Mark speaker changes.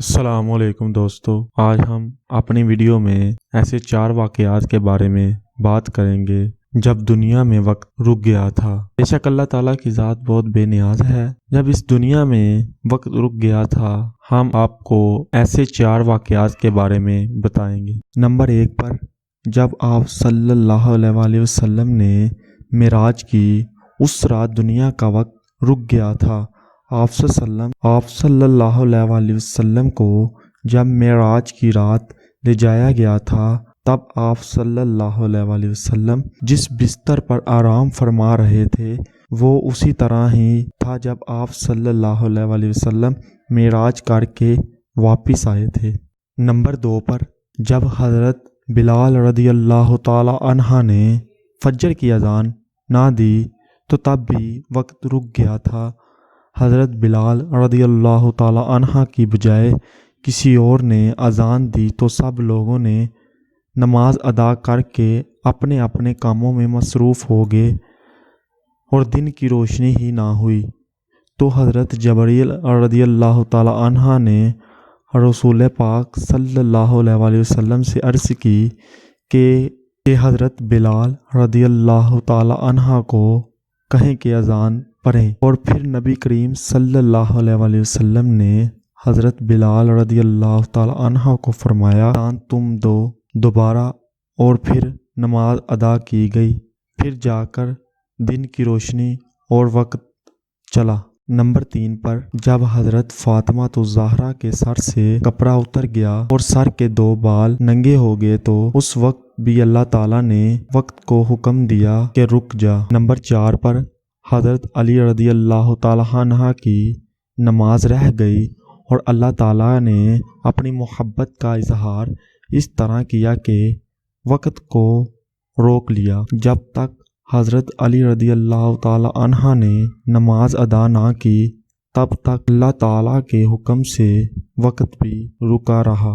Speaker 1: السلام علیکم دوستو، آج ہم اپنی ویڈیو میں ایسے 4 واقعات کے بارے میں بات کریں گے جب دنیا میں وقت رک گیا تھا۔ بے شک اللہ تعالیٰ کی ذات بہت بے نیاز ہے۔ جب اس دنیا میں وقت رک گیا تھا، ہم آپ کو ایسے 4 واقعات کے بارے میں بتائیں گے۔ نمبر 1 پر جب آپ صلی اللہ علیہ وآلہ وسلم نے معراج کی، اس رات دنیا کا وقت رک گیا تھا۔ آپ صلی اللہ علیہ وآلہ وسلم کو جب معراج کی رات لے جایا گیا تھا، تب آپ صلی اللہ علیہ وآلہ وسلم جس بستر پر آرام فرما رہے تھے وہ اسی طرح ہی تھا جب آپ صلی اللہ علیہ وآلہ وسلم معراج کر کے واپس آئے تھے۔ نمبر 2 پر جب حضرت بلال رضی اللہ تعالی عنہ نے فجر کی اذان نہ دی تو تب بھی وقت رک گیا تھا۔ حضرت بلال رضی اللہ تعالی عنہ کی بجائے کسی اور نے اذان دی تو سب لوگوں نے نماز ادا کر کے اپنے اپنے کاموں میں مصروف ہو گئے اور دن کی روشنی ہی نہ ہوئی تو حضرت جبرائیل رضی اللہ تعالی عنہ نے رسول پاک صلی اللہ علیہ وآلہ وسلم سے عرض کی کہ حضرت بلال رضی اللہ تعالی عنہ کو کہیں کہ اذان پڑھیں، اور پھر نبی کریم صلی اللہ علیہ وآلہ وسلم نے حضرت بلال رضی اللہ تعالی عنہ کو فرمایا اذان تم دو دوبارہ، اور پھر نماز ادا کی گئی۔ پھر جا کر دن کی روشنی اور وقت چلا۔ نمبر 3 پر جب حضرت فاطمہ الزہرا کے سر سے کپڑا اتر گیا اور سر کے 2 بال ننگے ہو گئے تو اس وقت بھی اللہ تعالیٰ نے وقت کو حکم دیا کہ رک جا۔ نمبر 4 پر حضرت علی رضی اللہ تعالیٰ عنہ کی نماز رہ گئی اور اللہ تعالیٰ نے اپنی محبت کا اظہار اس طرح کیا کہ وقت کو روک لیا۔ جب تک حضرت علی رضی اللہ تعالیٰ عنہ نے نماز ادا نہ کی تب تک اللہ تعالیٰ کے حکم سے وقت بھی رکا رہا۔